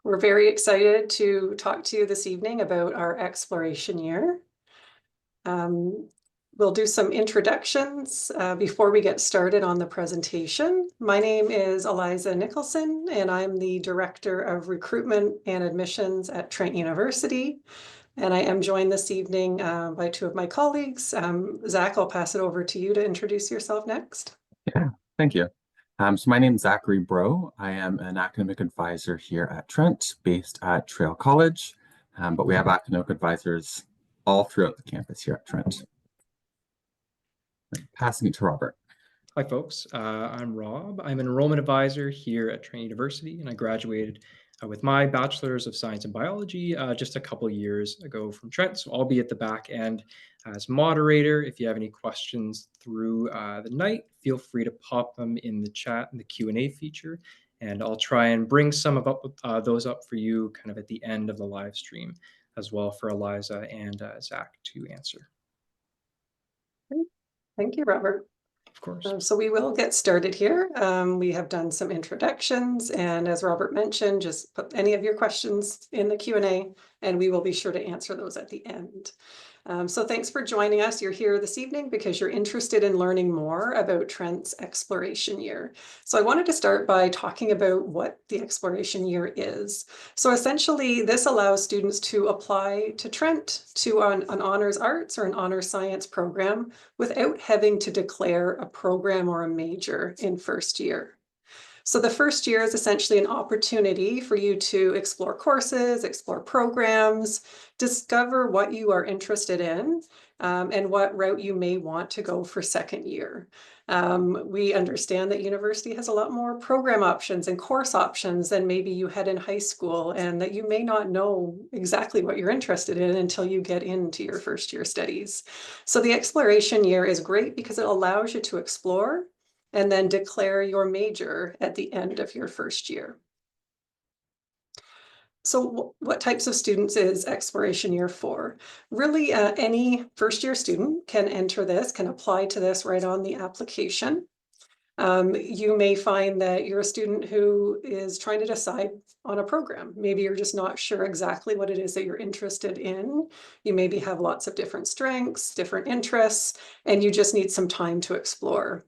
We're very excited to talk to you this evening about our exploration year. We'll do some introductions before we get started on the presentation. My name is Eliza Nicholson, and I'm the Director of Recruitment and Admissions at Trent University. And I am joined this evening by two of my colleagues. Zach, I'll pass it over to you to introduce yourself next. Yeah, thank you. So my name is Zachary Bro. I am an academic advisor here at Trent, based at Trail College, but we have academic advisors all throughout the campus here at Trent. Passing it to Robert. Hi, folks. I'm Rob. I'm an enrollment advisor here at Trent University, and I graduated with my Bachelor's of Science in Biology just a couple years ago from Trent. So I'll be at the back end as moderator. If you have any questions through the night, feel free to pop them in the chat in the Q&A feature, and I'll try and bring some of those up for you kind of at the end of the live stream as well for Eliza and Zach to answer. Thank you, Robert. Of course. So we will get started here. We have done some introductions, and as Robert mentioned, just put any of your questions in the Q&A, and we will be sure to answer those at the end. So thanks for joining us. You're here this evening because you're interested in learning more about Trent's exploration year. So I wanted to start by talking about what the exploration year is. So essentially, this allows students to apply to Trent to an honors arts or an honors science program without having to declare a program or a major in first year. So the first year is essentially an opportunity for you to explore courses, explore programs, discover what you are interested in, and what route you may want to go for second year. We understand that university has a lot more program options and course options than maybe you had in high school, and that you may not know exactly what you're interested in until you get into your first year studies. So the exploration year is great because it allows you to explore and then declare your major at the end of your first year. So what types of students is exploration year for? Really, any first year student can enter this, can apply to this right on the application. You may find that you're a student who is trying to decide on a program. Maybe you're just not sure exactly what it is that you're interested in. You maybe have lots of different strengths, different interests, and you just need some time to explore.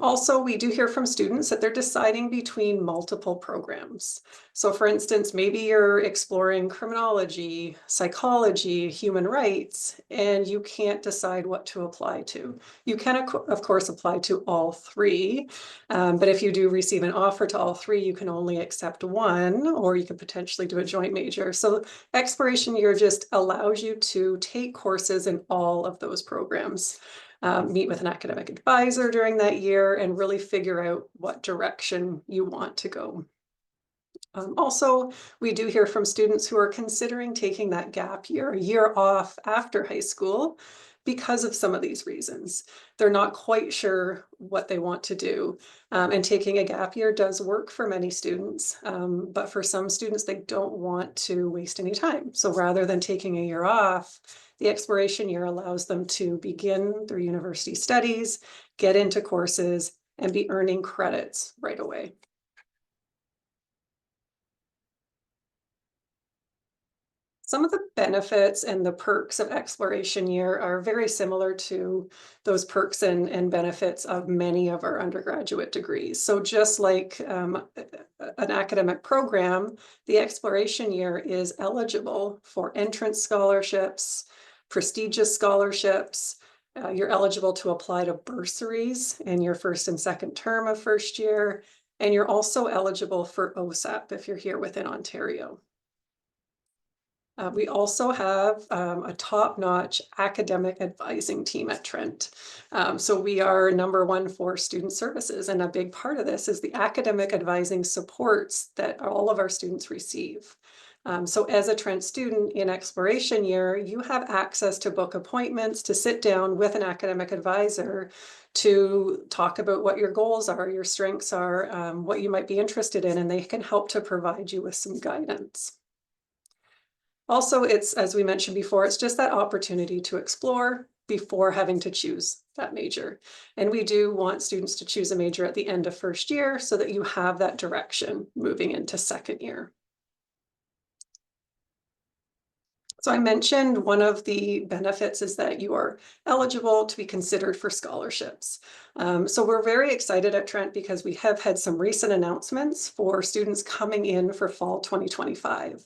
Also, we do hear from students that they're deciding between multiple programs. So for instance, maybe you're exploring criminology, psychology, human rights, and you can't decide what to apply to. You can, of course, apply to all three, but if you do receive an offer to all three, you can only accept one, or you could potentially do a joint major. So exploration year just allows you to take courses in all of those programs. Meet with an academic advisor during that year and really figure out what direction you want to go. Also, we do hear from students who are considering taking that gap year, a year off after high school, because of some of these reasons. They're not quite sure what they want to do. And taking a gap year does work for many students, but for some students, they don't want to waste any time. So rather than taking a year off, the exploration year allows them to begin their university studies, get into courses, and be earning credits right away. Some of the benefits and the perks of exploration year are very similar to those perks and benefits of many of our undergraduate degrees. So just like an academic program, the exploration year is eligible for entrance scholarships, prestigious scholarships. You're eligible to apply to bursaries in your first and second term of first year, and you're also eligible for OSAP if you're here within Ontario. We also have a top-notch academic advising team at Trent. So we are #1 for student services, and a big part of this is the academic advising supports that all of our students receive. So as a Trent student in exploration year, you have access to book appointments, to sit down with an academic advisor to talk about what your goals are, your strengths are, what you might be interested in, and they can help to provide you with some guidance. Also, it's, as we mentioned before, it's just that opportunity to explore before having to choose that major. And we do want students to choose a major at the end of first year so that you have that direction moving into second year. So I mentioned one of the benefits is that you are eligible to be considered for scholarships. So we're very excited at Trent because we have had some recent announcements for students coming in for fall 2025.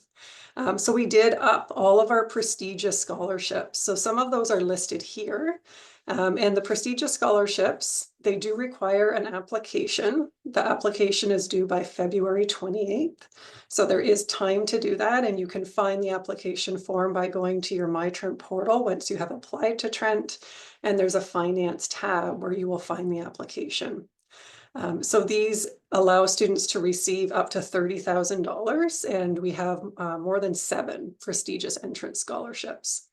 So we did up all of our prestigious scholarships. So some of those are listed here. And the prestigious scholarships, they do require an application. The application is due by February 28th. So there is time to do that, and you can find the application form by going to your My Trent portal once you have applied to Trent, and there's a finance tab where you will find the application. So these allow students to receive up to $30,000, and we have more than 7 prestigious entrance scholarships.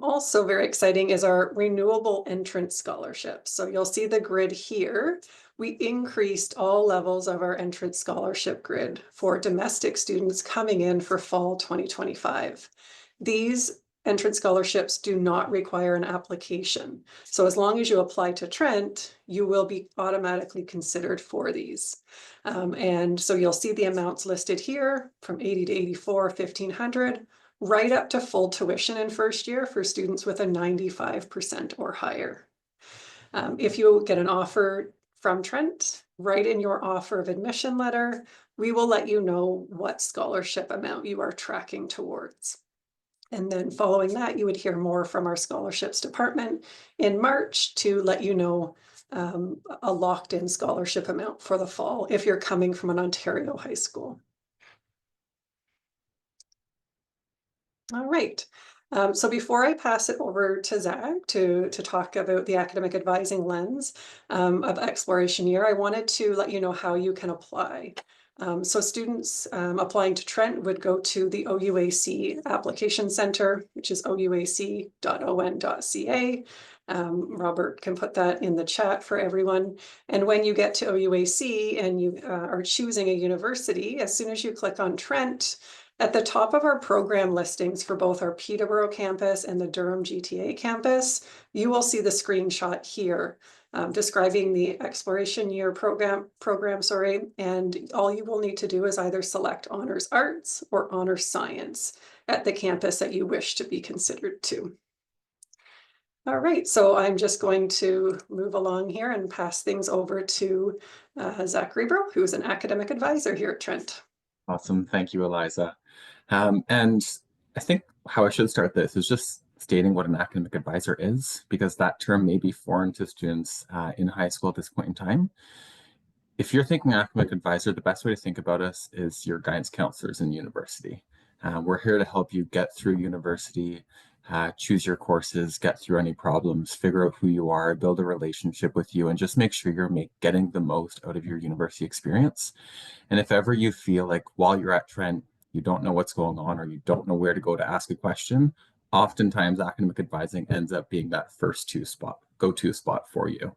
Also very exciting is our renewable entrance scholarships. So you'll see the grid here. We increased all levels of our entrance scholarship grid for domestic students coming in for fall 2025. These entrance scholarships do not require an application. So as long as you apply to Trent, you will be automatically considered for these. And so you'll see the amounts listed here from 80 to 84, 1,500. Right up to full tuition in first year for students with a 95% or higher. If you get an offer from Trent, write in your offer of admission letter, we will let you know what scholarship amount you are tracking towards. And then following that, you would hear more from our scholarships department in March to let you know a locked-in scholarship amount for the fall if you're coming from an Ontario high school. All right. So before I pass it over to Zach to talk about the academic advising lens of exploration year, I wanted to let you know how you can apply. So students applying to Trent would go to the OUAC application center, which is ouac.on.ca. Robert can put that in the chat for everyone. And when you get to OUAC and you are choosing a university, as soon as you click on Trent, at the top of our program listings for both our Peterborough campus and the Durham GTA campus, you will see the screenshot here describing the exploration year program, and all you will need to do is either select honors arts or honors science at the campus that you wish to be considered to. All right, so I'm just going to move along here and pass things over to Zachary Bro, who's an academic advisor here at Trent. Awesome. Thank you, Eliza. And I think how I should start this is just stating what an academic advisor is, because that term may be foreign to students in high school at this point in time. If you're thinking academic advisor, the best way to think about us is your guidance counselors in university. We're here to help you get through university, choose your courses, get through any problems, figure out who you are, build a relationship with you, and just make sure you're getting the most out of your university experience. And if ever you feel like while you're at Trent, you don't know what's going on or you don't know where to go to ask a question, oftentimes academic advising ends up being that go-to spot for you.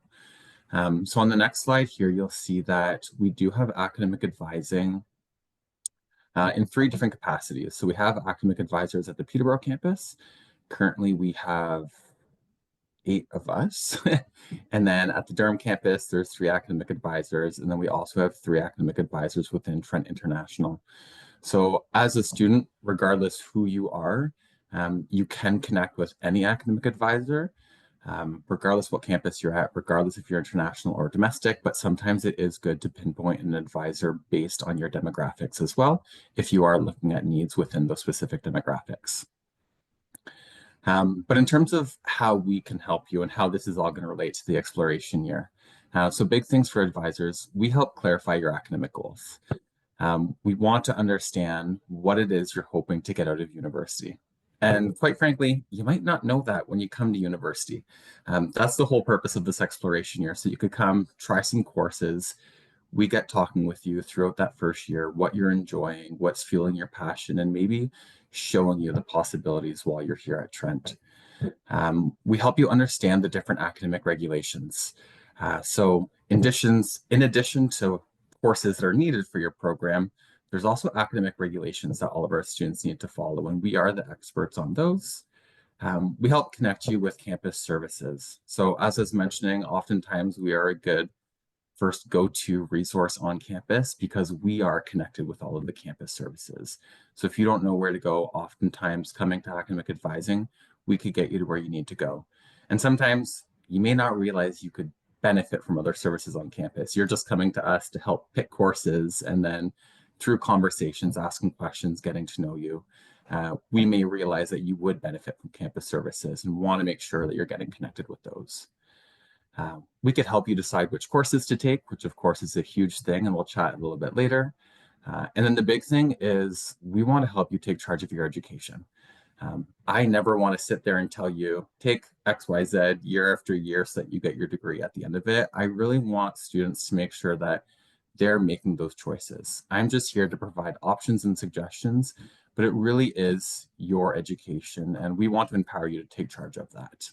So on the next slide here, you'll see that we do have academic advising in 3 different capacities. So we have academic advisors at the Peterborough campus. Currently, we have 8 of us. And then at the Durham campus, there's 3 academic advisors. And then we also have 3 academic advisors within Trent International. So as a student, regardless who you are, you can connect with any academic advisor, regardless what campus you're at, regardless if you're international or domestic, but sometimes it is good to pinpoint an advisor based on your demographics as well, if you are looking at needs within those specific demographics. But in terms of how we can help you and how this is all going to relate to the exploration year. So big things for advisors, we help clarify your academic goals. We want to understand what it is you're hoping to get out of university. And quite frankly, you might not know that when you come to university. That's the whole purpose of this exploration year. So you could come try some courses. We get talking with you throughout that first year, what you're enjoying, what's fueling your passion, and maybe showing you the possibilities while you're here at Trent. We help you understand the different academic regulations. So in addition to courses that are needed for your program, there's also academic regulations that all of our students need to follow, and we are the experts on those. We help connect you with campus services. So as I was mentioning, oftentimes we are a good first go-to resource on campus because we are connected with all of the campus services. So if you don't know where to go, oftentimes coming to academic advising, we could get you to where you need to go. And sometimes you may not realize you could benefit from other services on campus. You're just coming to us to help pick courses, and then through conversations, asking questions, getting to know you, we may realize that you would benefit from campus services and want to make sure that you're getting connected with those. We could help you decide which courses to take, which of course is a huge thing, and we'll chat a little bit later. And then the big thing is we want to help you take charge of your education. I never want to sit there and tell you, take XYZ year after year so that you get your degree at the end of it. I really want students to make sure that they're making those choices. I'm just here to provide options and suggestions, but it really is your education, and we want to empower you to take charge of that.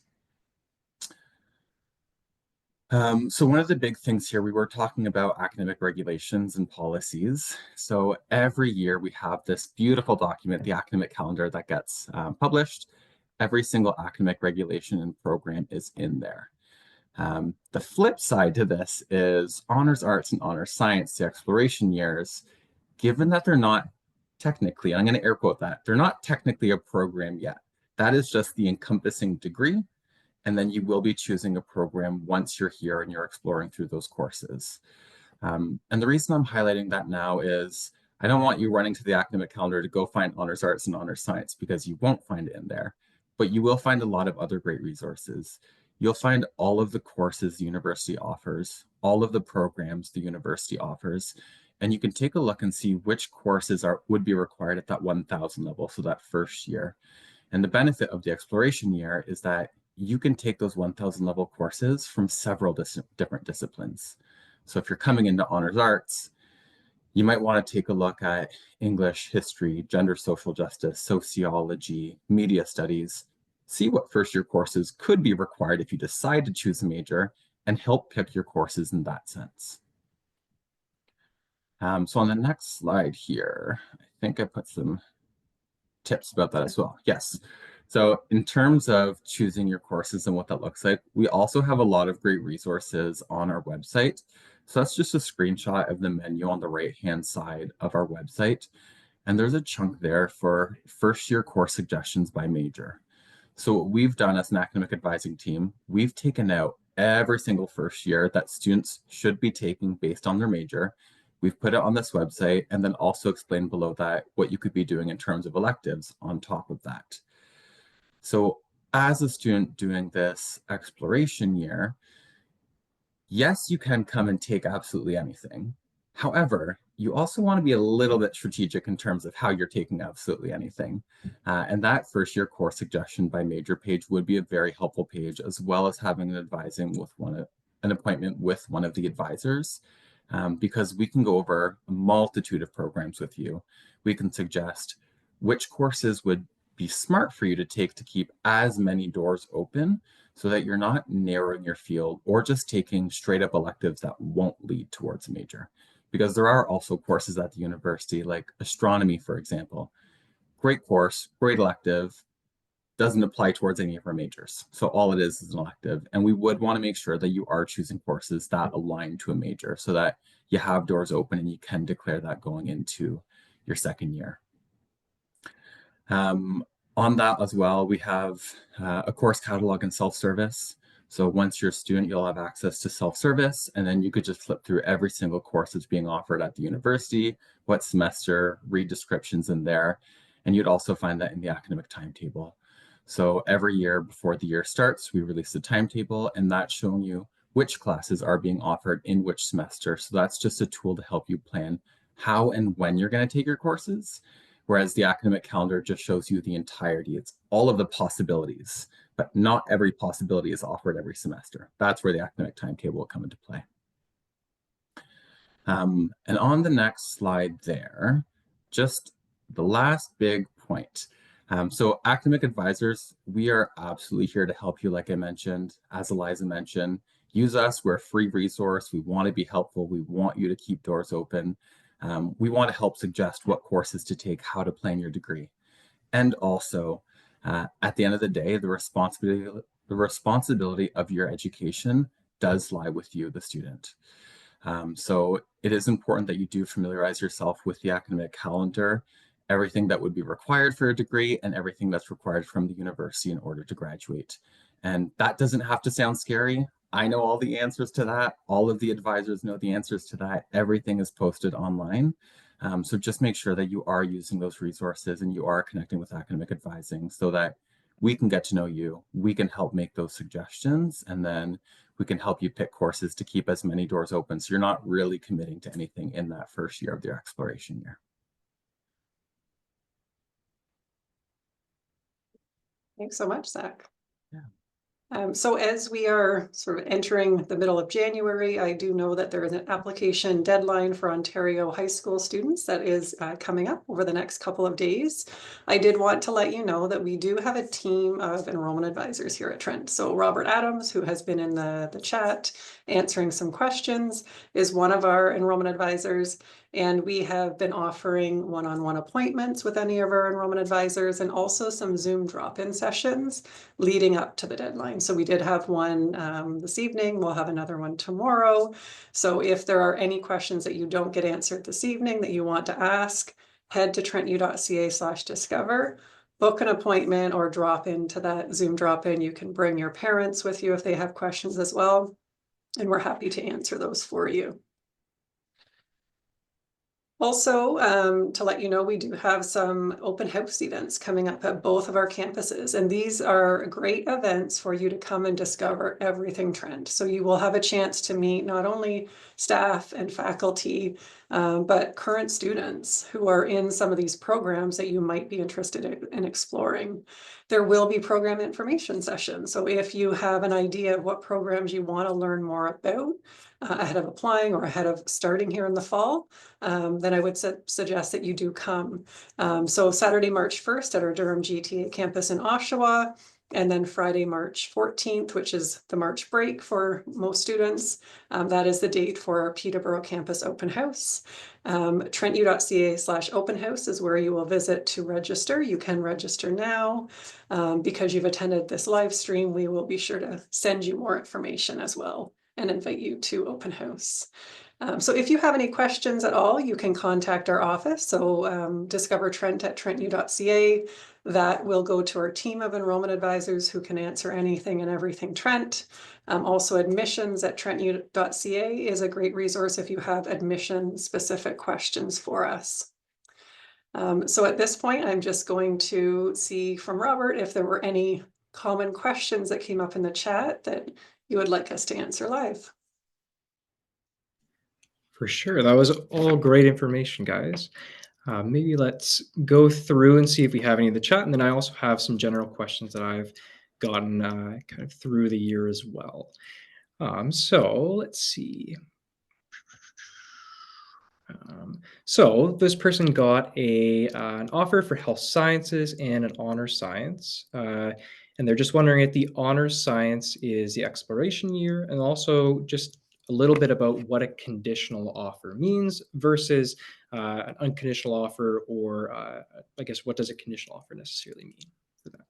So one of the big things here, we were talking about academic regulations and policies. So every year we have this beautiful document, the academic calendar, that gets published. Every single academic regulation and program is in there. The flip side to this is honors arts and honors science, the exploration years, given that they're not technically, and I'm going to air quote that, they're not technically a program yet. That is just the encompassing degree. And then you will be choosing a program once you're here and you're exploring through those courses. And the reason I'm highlighting that now is I don't want you running to the academic calendar to go find honors arts and honors science, because you won't find it in there, but you will find a lot of other great resources. You'll find all of the courses the university offers, all of the programs the university offers, and you can take a look and see which courses would be required at that 1000 level, so that first year. And the benefit of the exploration year is that you can take those 1000 level courses from several different disciplines. So if you're coming into honors arts, you might want to take a look at English, history, gender social justice, sociology, media studies, see what first year courses could be required if you decide to choose a major, and help pick your courses in that sense. So on the next slide here, I think I put some tips about that as well. Yes. So in terms of choosing your courses and what that looks like, we also have a lot of great resources on our website. So that's just a screenshot of the menu on the right-hand side of our website. And there's a chunk there for first year course suggestions by major. So what we've done as an academic advising team, we've taken out every single first year that students should be taking based on their major. We've put it on this website, and then also explained below that what you could be doing in terms of electives on top of that. So as a student doing this exploration year, yes, you can come and take absolutely anything. However, you also want to be a little bit strategic in terms of how you're taking absolutely anything. And that first year course suggestion by major page would be a very helpful page, as well as having an appointment with one of the advisors, because we can go over a multitude of programs with you. We can suggest which courses would be smart for you to take to keep as many doors open, so that you're not narrowing your field or just taking straight up electives that won't lead towards a major. Because there are also courses at the university, like astronomy, for example. Great course, great elective, doesn't apply towards any of our majors. So all it is an elective. And we would want to make sure that you are choosing courses that align to a major, so that you have doors open and you can declare that going into your second year. On that as well, we have a course catalog and self-service. So once you're a student, you'll have access to self-service, and then you could just flip through every single course that's being offered at the university, what semester, read descriptions in there, and you'd also find that in the academic timetable. So every year before the year starts, we release a timetable, and that's showing you which classes are being offered in which semester. So that's just a tool to help you plan how and when you're going to take your courses. Whereas the academic calendar just shows you the entirety. It's all of the possibilities, but not every possibility is offered every semester. That's where the academic timetable will come into play. And on the next slide there, just the last big point. So academic advisors, we are absolutely here to help you, like I mentioned, as Eliza mentioned. Use us, we're a free resource. We want to be helpful. We want you to keep doors open. We want to help suggest what courses to take, how to plan your degree. And also, at the end of the day, the responsibility of your education does lie with you, the student. So it is important that you do familiarize yourself with the academic calendar, everything that would be required for a degree and everything that's required from the university in order to graduate. And that doesn't have to sound scary. I know all the answers to that. All of the advisors know the answers to that. Everything is posted online. So just make sure that you are using those resources and you are connecting with academic advising so that we can get to know you. We can help make those suggestions, and then we can help you pick courses to keep as many doors open. So you're not really committing to anything in that first year of your exploration year. Thanks so much, Zach. Yeah. So as we are sort of entering the middle of January, I do know that there is an application deadline for Ontario high school students that is coming up over the next couple of days. I did want to let you know that we do have a team of enrollment advisors here at Trent. So Robert Adams, who has been in the chat answering some questions, is one of our enrollment advisors. And we have been offering one-on-one appointments with any of our enrollment advisors and also some Zoom drop-in sessions leading up to the deadline. So we did have one this evening. We'll have another one tomorrow. So if there are any questions that you don't get answered this evening that you want to ask, head to trentu.ca/discover, book an appointment or drop into that Zoom drop-in. You can bring your parents with you if they have questions as well. And we're happy to answer those for you. Also, to let you know, we do have some open house events coming up at both of our campuses, and these are great events for you to come and discover everything Trent. So you will have a chance to meet not only staff and faculty, but current students who are in some of these programs that you might be interested in exploring. There will be program information sessions. So if you have an idea of what programs you want to learn more about, ahead of applying or ahead of starting here in the fall, then I would suggest that you do come. So Saturday, March 1st at our Durham GTA campus in Oshawa, and then Friday, March 14th, which is the March break for most students. That is the date for our Peterborough campus open house. trentu.ca/open house is where you will visit to register. You can register now. Because you've attended this live stream, we will be sure to send you more information as well and invite you to open house. So if you have any questions at all, you can contact our office. So discover Trent at trentu.ca. That will go to our team of enrollment advisors who can answer anything and everything Trent. Also admissions at trentu.ca is a great resource if you have admission specific questions for us. So at this point, I'm just going to see from Robert if there were any common questions that came up in the chat that you would like us to answer live. For sure. That was all great information, guys. Maybe let's go through and see if we have any in the chat. And then I also have some general questions that I've gotten kind of through the year as well. So let's see. So this person got an offer for health sciences and an honors science. And they're just wondering if the honors science is the exploration year, and also just a little bit about what a conditional offer means versus an unconditional offer, or I guess what does a conditional offer necessarily mean for that?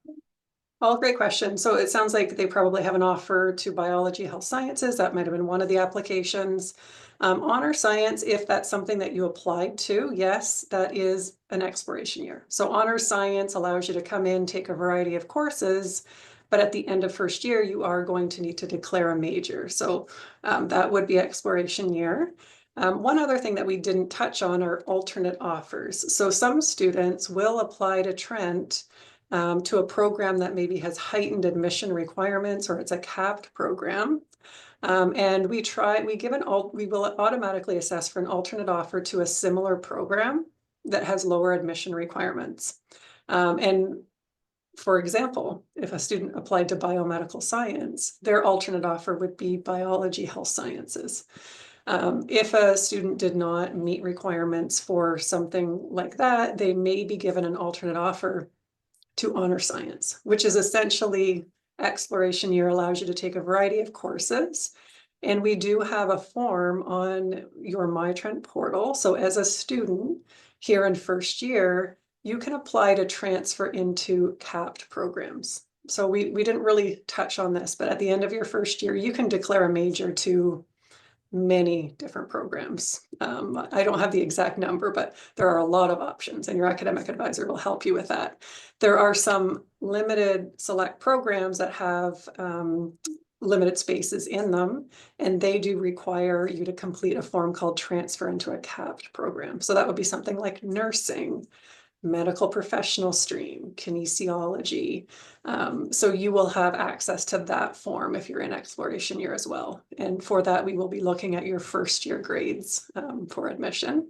All great question. So it sounds like they probably have an offer to biology, health sciences. That might have been one of the applications. Honor science, if that's something that you applied to, yes, that is an exploration year. So honor science allows you to come in, take a variety of courses, but at the end of first year, you are going to need to declare a major. So that would be exploration year. One other thing that we didn't touch on are alternate offers. So some students will apply to Trent to a program that maybe has heightened admission requirements, or it's a capped program. And we will automatically assess for an alternate offer to a similar program that has lower admission requirements. And for example, if a student applied to biomedical science, their alternate offer would be biology, health sciences. If a student did not meet requirements for something like that, they may be given an alternate offer to honor science, which is essentially exploration year, allows you to take a variety of courses. And we do have a form on your MyTrent portal. So as a student here in first year, you can apply to transfer into capped programs. So we didn't really touch on this, but at the end of your first year, you can declare a major to many different programs. I don't have the exact number, but there are a lot of options, and your academic advisor will help you with that. There are some limited select programs that have limited spaces in them, and they do require you to complete a form called transfer into a capped program. So that would be something like nursing, medical professional stream, kinesiology. So you will have access to that form if you're in exploration year as well. And for that, we will be looking at your first year grades for admission.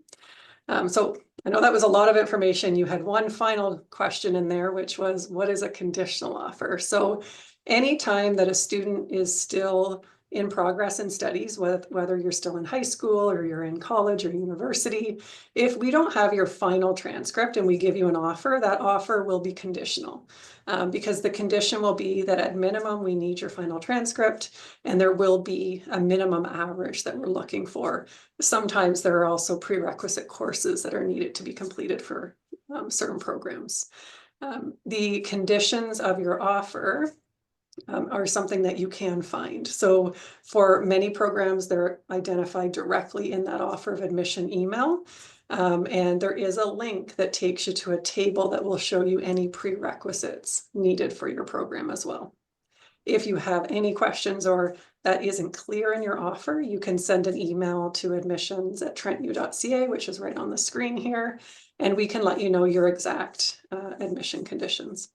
So I know that was a lot of information. You had one final question in there, which was, what is a conditional offer? So anytime that a student is still in progress in studies, whether you're still in high school or you're in college or university, if we don't have your final transcript and we give you an offer, that offer will be conditional, because the condition will be that at minimum we need your final transcript, and there will be a minimum average that we're looking for. Sometimes there are also prerequisite courses that are needed to be completed for certain programs. The conditions of your offer are something that you can find. So for many programs, they're identified directly in that offer of admission email. And there is a link that takes you to a table that will show you any prerequisites needed for your program as well. If you have any questions or that isn't clear in your offer, you can send an email to admissions@trentu.ca, which is right on the screen here, and we can let you know your exact admission conditions.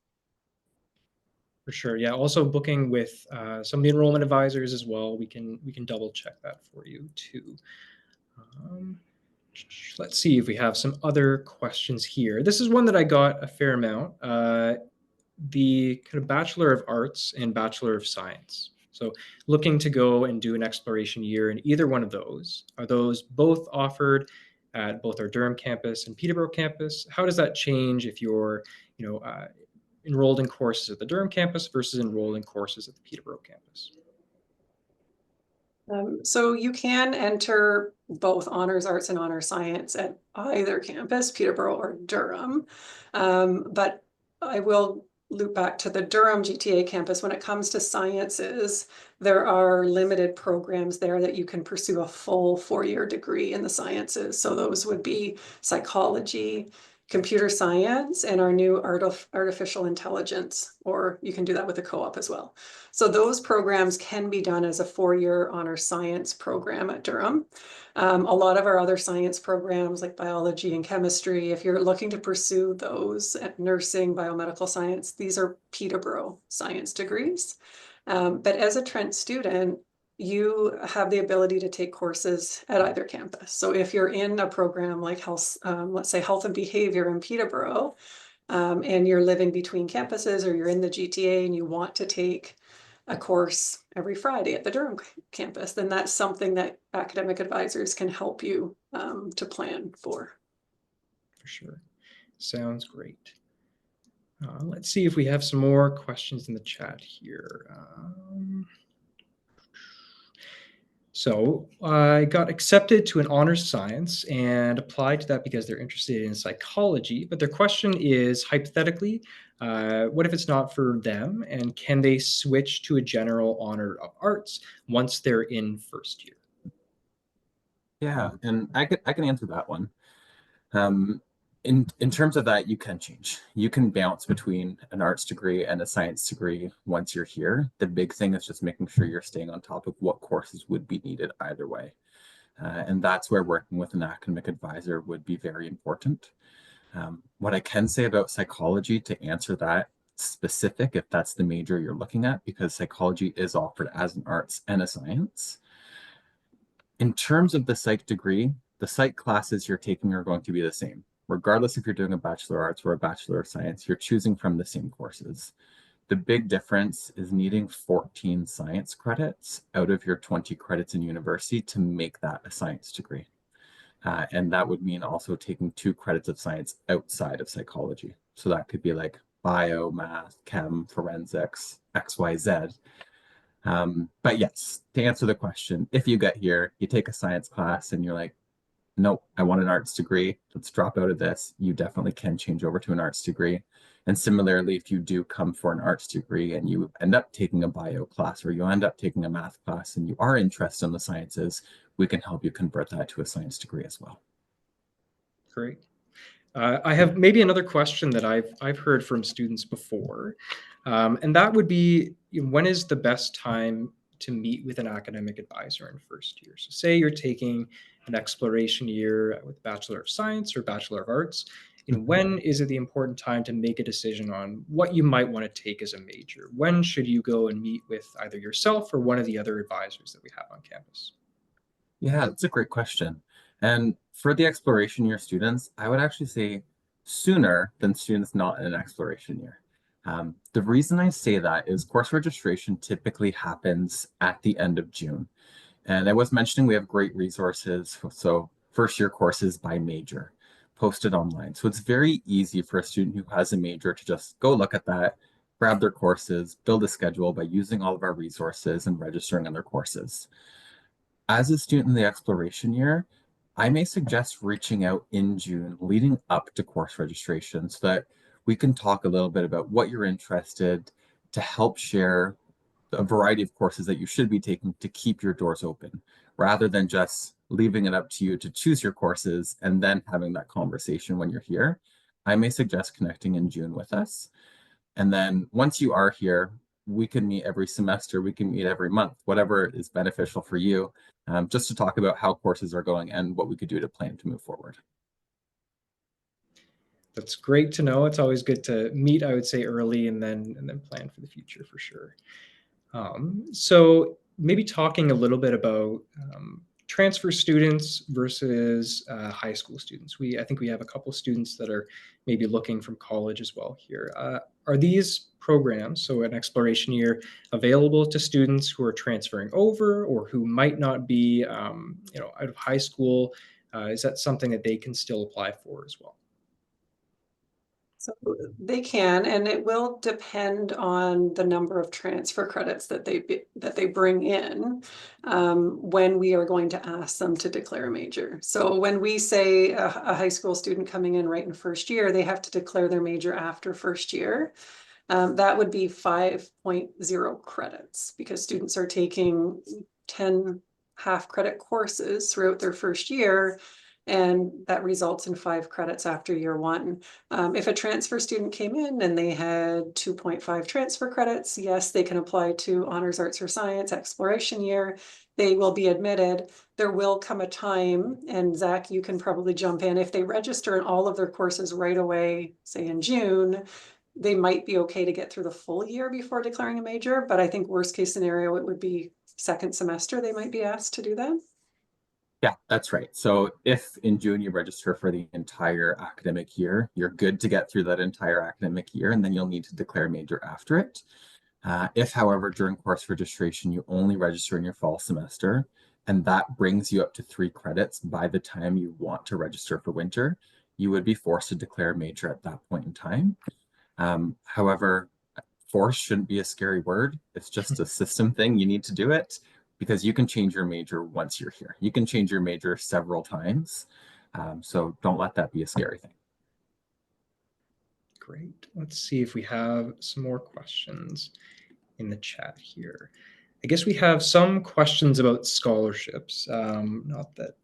For sure. Yeah. Also booking with some of the enrollment advisors as well. We can double check that for you too. Let's see if we have some other questions here. This is one that I got a fair amount. The kind of Bachelor of Arts and Bachelor of Science. So looking to go and do an exploration year in either one of those. Are those both offered at both our Durham campus and Peterborough campus? How does that change if you're, enrolled in courses at the Durham campus versus enrolled in courses at the Peterborough campus? So you can enter both honors arts and honors science at either campus, Peterborough or Durham. But I will loop back to the Durham GTA campus. When it comes to sciences, there are limited programs there that you can pursue a full 4-year degree in the sciences. So those would be psychology, computer science, and our new artificial intelligence, or you can do that with a co-op as well. So those programs can be done as a 4-year honors science program at Durham. A lot of our other science programs like biology and chemistry, if you're looking to pursue those at nursing, biomedical science, these are Peterborough science degrees. But as a Trent student, you have the ability to take courses at either campus. So if you're in a program like health, let's say health and behavior in Peterborough, and you're living between campuses, or you're in the GTA and you want to take a course every Friday at the Durham campus, then that's something that academic advisors can help you to plan for. For sure. Sounds great. Let's see if we have some more questions in the chat here. So I got accepted to an honors science and applied to that because they're interested in psychology. But their question is, hypothetically, what if it's not for them? And can they switch to a general honor of arts once they're in first year? Yeah, and I can answer that one. In terms of that, you can change. You can bounce between an arts degree and a science degree once you're here. The big thing is just making sure you're staying on top of what courses would be needed either way. And that's where working with an academic advisor would be very important. What I can say about psychology, to answer that specific, if that's the major you're looking at, because psychology is offered as an arts and a science. In terms of the psych degree, the psych classes you're taking are going to be the same. Regardless if you're doing a Bachelor of Arts or a Bachelor of Science, you're choosing from the same courses. The big difference is needing 14 science credits out of your 20 credits in university to make that a science degree. And that would mean also taking 2 credits of science outside of psychology. So that could be like bio, math, chem, forensics, XYZ. But yes, to answer the question, if you get here, you take a science class and you're like, nope, I want an arts degree, let's drop out of this, you definitely can change over to an arts degree. And similarly, if you do come for an arts degree and you end up taking a bio class or you end up taking a math class and you are interested in the sciences, we can help you convert that to a science degree as well. Great. I have maybe another question that I've heard from students before, and that would be, when is the best time to meet with an academic advisor in first year? So say you're taking an exploration year with Bachelor of Science or Bachelor of Arts, when is it the important time to make a decision on what you might want to take as a major? When should you go and meet with either yourself or one of the other advisors that we have on campus? Yeah, that's a great question. And for the exploration year students, I would actually say sooner than students not in an exploration year. The reason I say that is course registration typically happens at the end of June. And I was mentioning we have great resources. So first year courses by major posted online. So it's very easy for a student who has a major to just go look at that, grab their courses, build a schedule by using all of our resources and registering on their courses. As a student in the exploration year, I may suggest reaching out in June leading up to course registration so that we can talk a little bit about what you're interested to help share a variety of courses that you should be taking to keep your doors open, rather than just leaving it up to you to choose your courses and then having that conversation when you're here. I may suggest connecting in June with us. And then once you are here, we can meet every semester, we can meet every month, whatever is beneficial for you, just to talk about how courses are going and what we could do to plan to move forward. That's great to know. It's always good to meet, I would say, early and then plan for the future for sure. So maybe talking a little bit about transfer students versus high school students. I think we have a couple students that are maybe looking from college as well here. Are these programs, so an exploration year, available to students who are transferring over or who might not be, out of high school? Is that something that they can still apply for as well? So they can, and it will depend on the number of transfer credits that they bring in when we are going to ask them to declare a major. So when we say a high school student coming in right in first year, they have to declare their major after first year. That would be 5.0 credits because students are taking 10 half credit courses throughout their first year, and that results in 5 credits after year one. If a transfer student came in and they had 2.5 transfer credits, yes, they can apply to honors, arts, or science exploration year. They will be admitted. There will come a time, and Zach, you can probably jump in, if they register in all of their courses right away, say in June, they might be okay to get through the full year before declaring a major, but I think worst case scenario, it would be second semester they might be asked to do that. Yeah, that's right. So if in June you register for the entire academic year, you're good to get through that entire academic year, and then you'll need to declare a major after it. If, however, during course registration, you only register in your fall semester, and that brings you up to 3 credits by the time you want to register for winter, you would be forced to declare a major at that point in time. However, force shouldn't be a scary word. It's just a system thing. You need to do it because you can change your major once you're here. You can change your major several times. So don't let that be a scary thing. Great. Let's see if we have some more questions in the chat here. I guess we have some questions about scholarships. Not that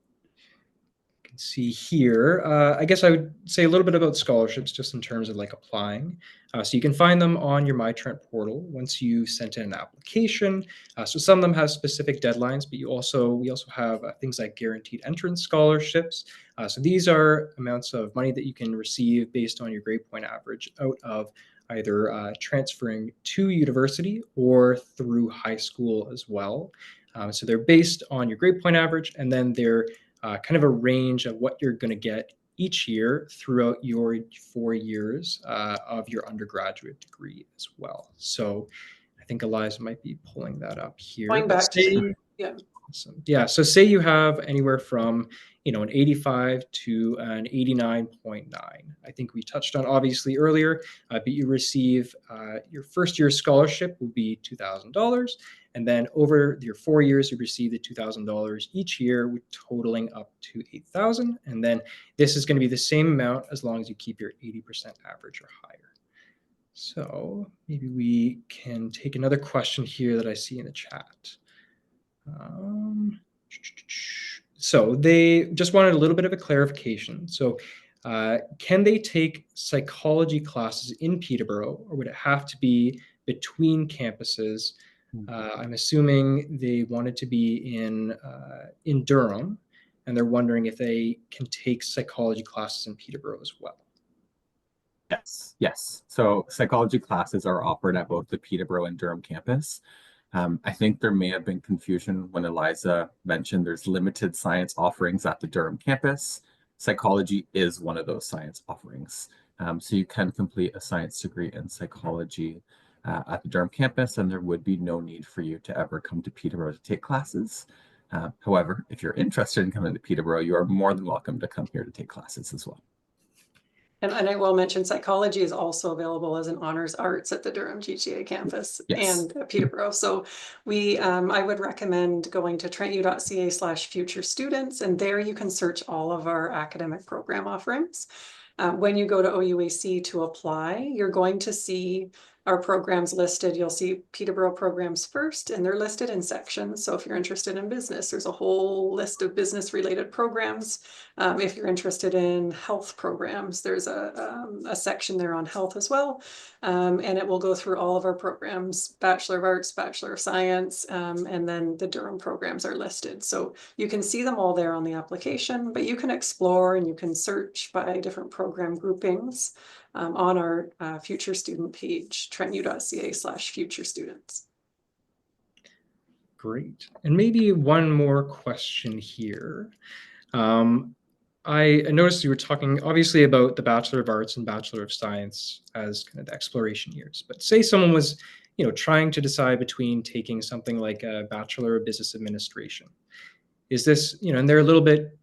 I can see here. I guess I would say a little bit about scholarships just in terms of like applying. So you can find them on your MyTrent portal once you sent in an application. So some of them have specific deadlines, but we also have things like guaranteed entrance scholarships. So these are amounts of money that you can receive based on your grade point average out of either transferring to university or through high school as well. So they're based on your grade point average, and then they're kind of a range of what you're going to get each year throughout your 4 years of your undergraduate degree as well. So I think Eliza might be pulling that up here. Going back to yeah. Awesome. Yeah. So say you have anywhere from, an 85 to an 89.9. I think we touched on obviously earlier, but you receive your first year scholarship will be $2,000. And then over your 4 years, you receive the $2,000 each year, totaling up to $8,000. And then this is going to be the same amount as long as you keep your 80% average or higher. So maybe we can take another question here that I see in the chat. So they just wanted a little bit of a clarification. So can they take psychology classes in Peterborough, or would it have to be between campuses? I'm assuming they wanted to be in Durham, and they're wondering if they can take psychology classes in Peterborough as well. Yes, yes. So psychology classes are offered at both the Peterborough and Durham campus. I think there may have been confusion when Eliza mentioned there's limited science offerings at the Durham campus. Psychology is one of those science offerings. So you can complete a science degree in psychology at the Durham campus, and there would be no need for you to ever come to Peterborough to take classes. However, if you're interested in coming to Peterborough, you are more than welcome to come here to take classes as well. And I will mention psychology is also available as an honors arts at the Durham GTA campus and Peterborough. So I would recommend going to trentu.ca/future students, and there you can search all of our academic program offerings. When you go to OUAC to apply, you're going to see our programs listed. You'll see Peterborough programs first, and they're listed in sections. So if you're interested in business, there's a whole list of business related programs. If you're interested in health programs, there's a section there on health as well. And it will go through all of our programs, Bachelor of Arts, Bachelor of Science, and then the Durham programs are listed. So you can see them all there on the application, but you can explore and you can search by different program groupings on our future student page, trentu.ca/future students. Great. And maybe one more question here. I noticed you were talking obviously about the Bachelor of Arts and Bachelor of Science as kind of the exploration years, but say someone was, trying to decide between taking something like a Bachelor of Business Administration. Is this, and they're a little bit,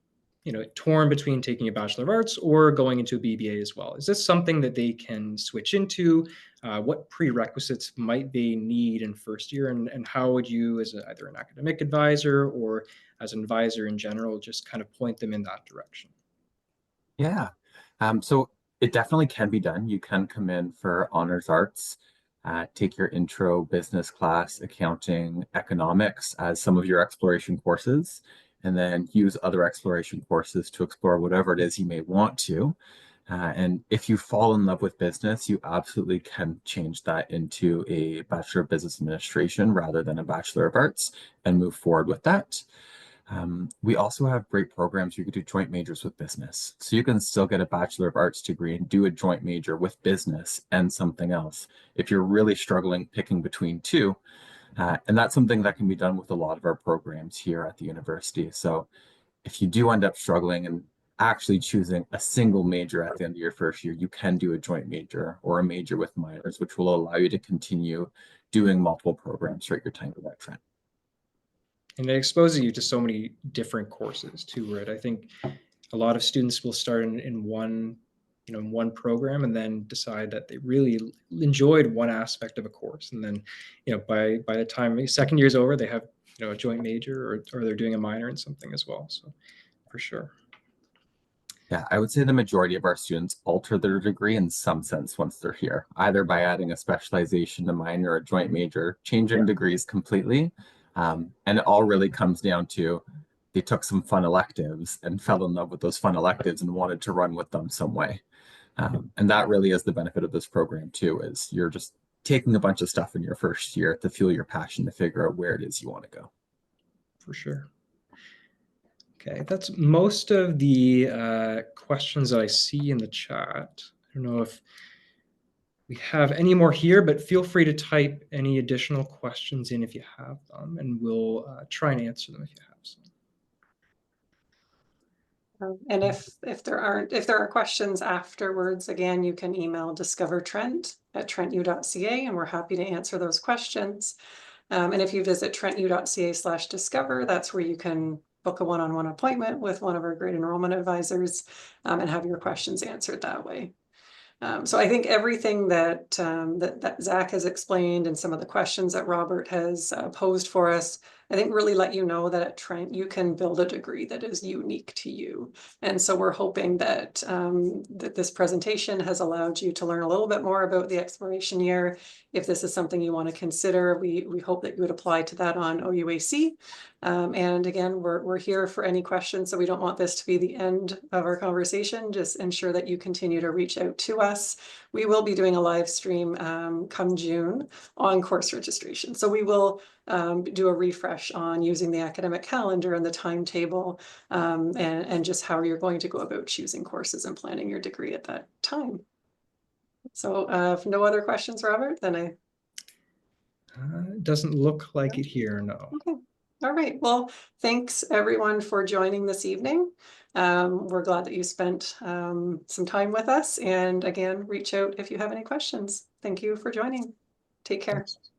torn between taking a Bachelor of Arts or going into a BBA as well. Is this something that they can switch into? What prerequisites might they need in first year? And how would you, as either an academic advisor or as an advisor in general, just kind of point them in that direction? Yeah. So it definitely can be done. You can come in for honors arts, take your intro business class, accounting, economics as some of your exploration courses, and then use other exploration courses to explore whatever it is you may want to. And if you fall in love with business, you absolutely can change that into a Bachelor of Business Administration rather than a Bachelor of Arts and move forward with that. We also have great programs. You could do joint majors with business. So you can still get a Bachelor of Arts degree and do a joint major with business and something else if you're really struggling picking between two. And that's something that can be done with a lot of our programs here at the university. So if you do end up struggling and actually choosing a single major at the end of your first year, you can do a joint major or a major with minors, which will allow you to continue doing multiple programs throughout your time at Trent. And it exposes you to so many different courses too, right? I think a lot of students will start in one, in one program and then decide that they really enjoyed one aspect of a course. And then, by the time second year's over, they have, a joint major or they're doing a minor in something as well. So for sure. Yeah, I would say the majority of our students alter their degree in some sense once they're here, either by adding a specialization, a minor, or a joint major, changing degrees completely. And it all really comes down to they took some fun electives and fell in love with those fun electives and wanted to run with them some way. And that really is the benefit of this program too, is you're just taking a bunch of stuff in your first year to fuel your passion to figure out where it is you want to go. For sure. Okay, that's most of the questions that I see in the chat. I don't know if we have any more here, but feel free to type any additional questions in if you have them, and we'll try and answer them if you have some. And if there are questions afterwards, again, you can email discovertrent@trentu.ca, and we're happy to answer those questions. And if you visit trentu.ca/discover, that's where you can book a one-on-one appointment with one of our great enrollment advisors and have your questions answered that way. So I think everything that Zach has explained and some of the questions that Robert has posed for us, I think really let you know that at Trent, you can build a degree that is unique to you. And so we're hoping that, that this presentation has allowed you to learn a little bit more about the exploration year. If this is something you want to consider, we hope that you would apply to that on OUAC. And again, we're here for any questions, so we don't want this to be the end of our conversation. Just ensure that you continue to reach out to us. We will be doing a live stream come June on course registration. So we will do a refresh on using the academic calendar and the timetable, and just how you're going to go about choosing courses and planning your degree at that time. So if no other questions, Robert, then It doesn't look like it here, no. okay. All right. Well, thanks everyone for joining this evening. We're glad that you spent some time with us. And again, reach out if you have any questions. Thank you for joining. Take care. Thanks.